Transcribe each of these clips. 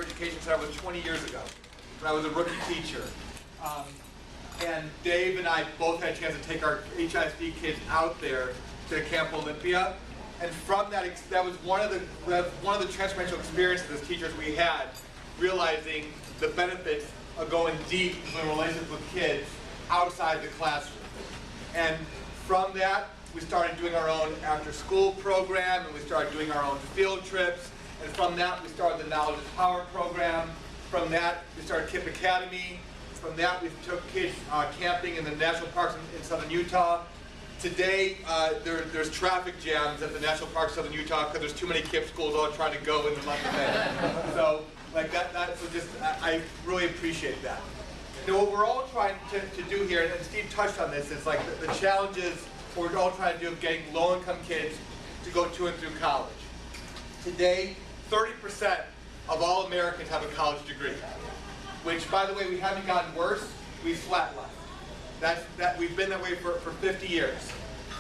Education Center was 20 years ago, when I was a rookie teacher. And Dave and I both had a chance to take our HISD kids out there to Camp Olympia. And from that, that was one of the transformational experiences as teachers we had, realizing the benefits of going deep in relationships with kids outside the classroom. And from that, we started doing our own after-school program, and we started doing our own field trips. And from that, we started the Knowledge is Power program. From that, we started KIPP Academy. From that, we took kids camping in the national parks in southern Utah. Today, there's traffic jams at the national parks of southern Utah because there's too many KIPP schools all trying to go in the month of May. So, like I really appreciate that. You know, what we're all trying to do here, and Steve touched on this, is like the challenges we're all trying to do of getting low-income kids to go to and through college. Today, 30% of all Americans have a college degree, which, by the way, we haven't gotten worse, we've flatlined. We've been that way for 50 years.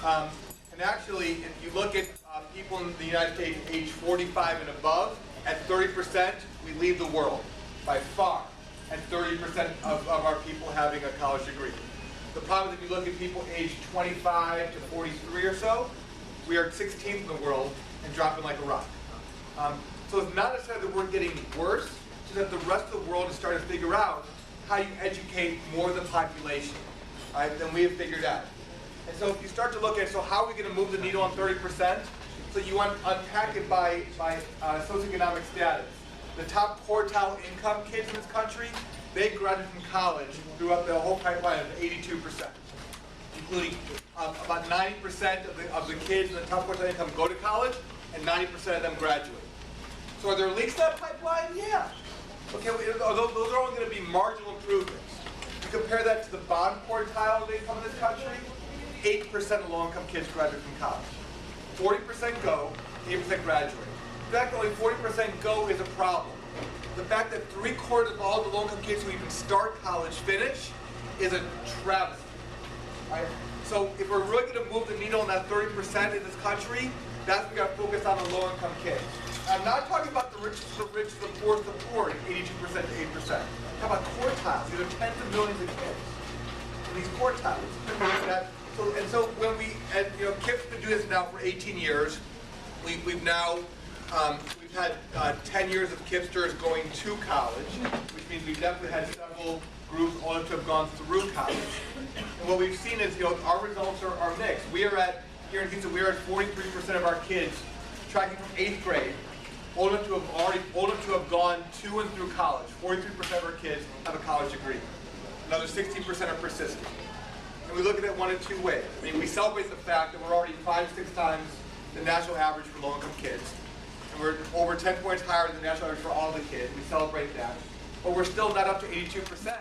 And actually, if you look at people in the United States age 45 and above, at 30%, we lead the world by far, and 30% of our people having a college degree. The problem is if you look at people aged 25 to 43 or so, we are 16th in the world and dropping like a rock. So it's not necessarily that we're getting worse, it's that the rest of the world is starting to figure out how you educate more of the population, right, than we have figured out. And so if you start to look at, so how are we going to move the needle on 30%? So you want to unpack it by socioeconomic status. The top quartile income kids in this country, they graduate from college throughout the whole pipeline of 82%, including about 90% of the kids in the top quartile income go to college, and 90% of them graduate. So are there leaks in that pipeline? Yeah. Okay, those are only going to be marginal improvements. You compare that to the bottom quartile of income in this country, 8% of low-income kids graduate from college. 40% go, 8% graduate. The fact that only 40% go is a problem. The fact that 3/4 of all the low-income kids who even start college finish is a travesty. Right? So if we're really going to move the needle on that 30% in this country, that's what we got to focus on the low-income kids. I'm not talking about the rich to the rich, the poor to the poor, 82% to 8%. How about quartiles? These are tens of millions of kids in these quartiles. So when KIPP's been doing this now for 18 years. We've had 10 years of KIPPsters going to college, which means we've definitely had several groups all to have gone through college. And what we've seen is, our results are mixed. Here in Houston, we are at 43% of our kids tracking from 8th grade, old enough to have gone to and through college. 43% of our kids have a college degree. Another 16% are persistent. And we look at it one of two ways. I mean, we celebrate the fact that we're already 5 to 6 times the national average for low-income kids. And we're over 10 points higher than the national average for all the kids. We celebrate that. But we're still not up to 82%.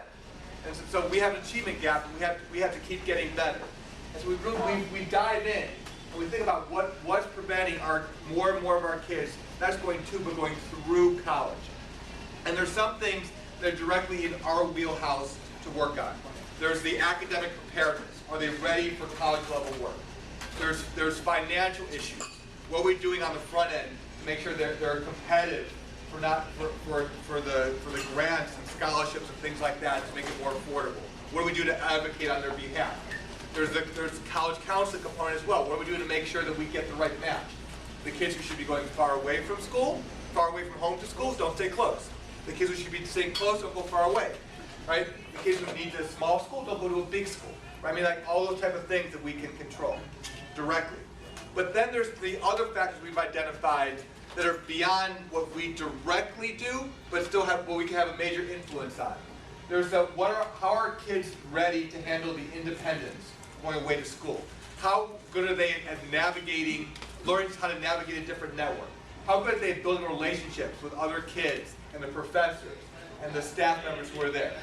And so we have an achievement gap, and we have to keep getting better. And so we dive in, and we think about what's preventing more and more of our kids, not just going to, but going through college. And there's some things that are directly in our wheelhouse to work on. There's the academic preparedness. Are they ready for college level work? There's financial issues. What are we doing on the front end to make sure they're competitive for the grants and scholarships and things like that to make it more affordable? What do we do to advocate on their behalf? There's college counseling component as well. What are we doing to make sure that we get the right match? The kids who should be going far away from school, far away from home to schools, don't stay close. The kids who should be staying close don't go far away. Right? The kids who need a small school don't go to a big school. Right? I mean, like all those type of things that we can control directly. But then there's the other factors we've identified that are beyond what we directly do, but still have what we can have a major influence on. There's how are kids ready to handle the independence going away to school? How good are they at learning how to navigate a different network? How good are they at building relationships with other kids and the professors and the staff members who are there?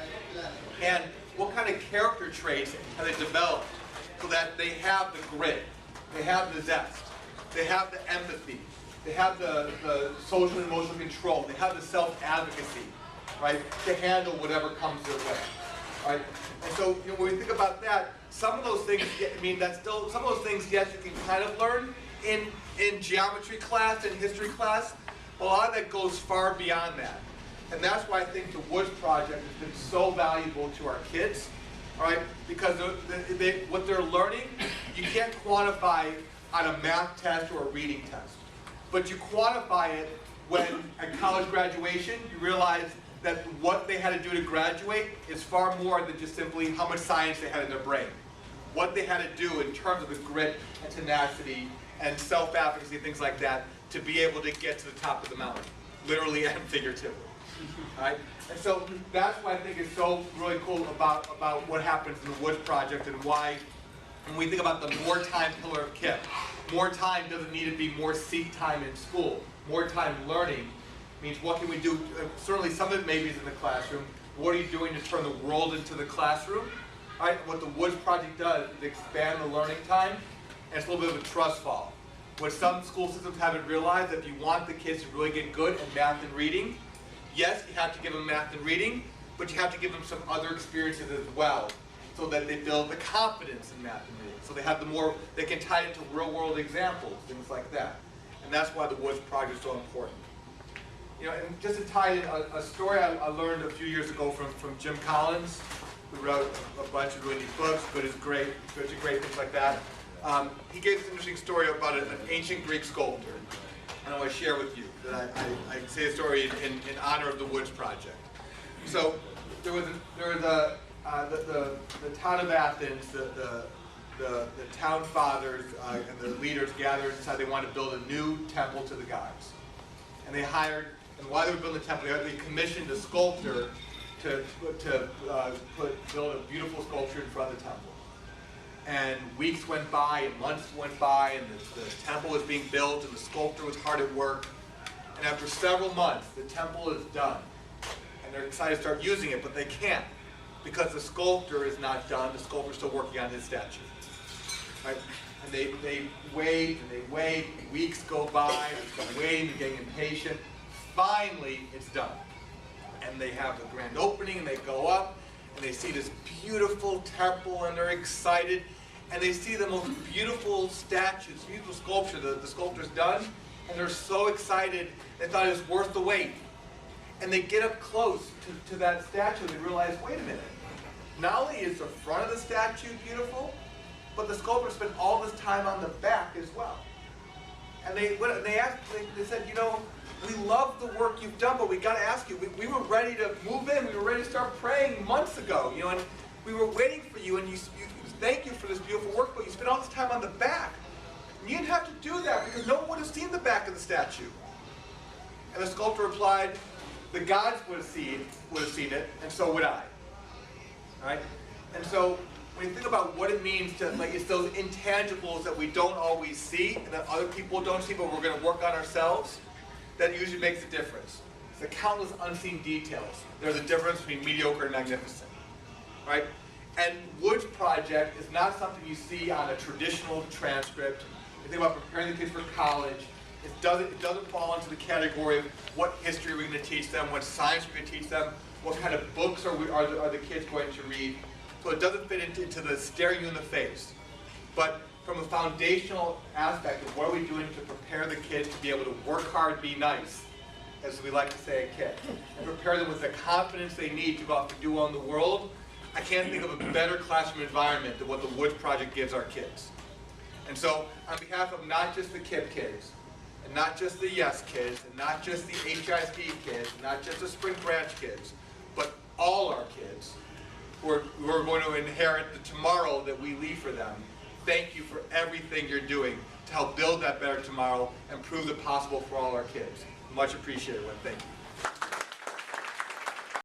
And what kind of character traits have they developed so that they have the grit, they have the zest, they have the empathy, they have the social and emotional control, they have the self-advocacy, right, to handle whatever comes their way, right? And so when we think about that, some of those things, some of those things, yes, you can kind of learn in geometry class and history class. A lot of that goes far beyond that. And that's why I think the Woods Project has been so valuable to our kids, all right? Because what they're learning, you can't quantify on a math test or a reading test. But you quantify it when at college graduation, you realize that what they had to do to graduate is far more than just simply how much science they had in their brain. What they had to do in terms of the grit and tenacity and self-advocacy, things like that, to be able to get to the top of the mountain, literally and figuratively. Right? And so that's why I think it's so really cool about what happens in the Woods Project, and why when we think about the more time pillar of KIPP, more time doesn't need to be more seat time in school. More time learning means what can we do? Certainly some of it maybe is in the classroom. What are you doing to turn the world into the classroom? Right? What the Woods Project does is expand the learning time, and it's a little bit of a trust fall. What some school systems haven't realized, if you want the kids to really get good at math and reading, yes, you have to give them math and reading, but you have to give them some other experiences as well, so that they build the confidence in math and reading. So they have they can tie it into real world examples, things like that. And that's why the Woods Project is so important. You know, and just to tie in a story I learned a few years ago from Jim Collins, who wrote a bunch of really neat books, Good is Great, Good's Great, things like that. He gave this interesting story about an ancient Greek sculptor, and I want to share with you. That I say a story in honor of the Woods Project. So there was the town of Athens, the town fathers and the leaders gathered and decided they wanted to build a new temple to the gods. And they hired, and while they were building the temple, they commissioned a sculptor to build a beautiful sculpture in front of the temple. And weeks went by, and months went by, and the temple was being built, and the sculptor was hard at work. And after several months, the temple is done. And they're excited to start using it, but they can't, because the sculptor is not done. The sculptor's still working on his statue. Right? And they wait, and they wait, weeks go by, they're waiting, they're getting impatient. Finally, it's done. And they have the grand opening, and they go up, and they see this beautiful temple, and they're excited. And they see the most beautiful statues, beautiful sculpture, the sculptor's done, and they're so excited, they thought it was worth the wait. And they get up close to that statue, and they realize, wait a minute, not only is the front of the statue beautiful, but the sculptor spent all this time on the back as well. And they said, you know, we love the work you've done, but we got to ask you, we were ready to move in, we were ready to start praying months ago, you know, and we were waiting for you, and you thank you for this beautiful work, but you spent all this time on the back. And you didn't have to do that because no one would have seen the back of the statue. And the sculptor replied, the gods would have seen it, and so would I. All right? And so when you think about what it means to, like, it's those intangibles that we don't always see and that other people don't see, but we're going to work on ourselves, that usually makes a difference. It's the countless unseen details. They're the difference between mediocre and magnificent. Right? And Woods Project is not something you see on a traditional transcript. You think about preparing the kids for college. It doesn't fall into the category of what history we're going to teach them, what science we're going to teach them, what kind of books are the kids going to read. So it doesn't fit into the staring you in the face. But from a foundational aspect of what are we doing to prepare the kids to be able to work hard, be nice, as we like to say at KIPP, and prepare them with the confidence they need to go out and do well in the world, I can't think of a better classroom environment than what the Woods Project gives our kids. And so, on behalf of not just the KIPP kids, and not just the YES kids, and not just the HISD kids, and not just the Spring Branch kids, but all our kids who are going to inherit the tomorrow that we leave for them, thank you for everything you're doing to help build that better tomorrow and prove it possible for all our kids. Much appreciated, thank you.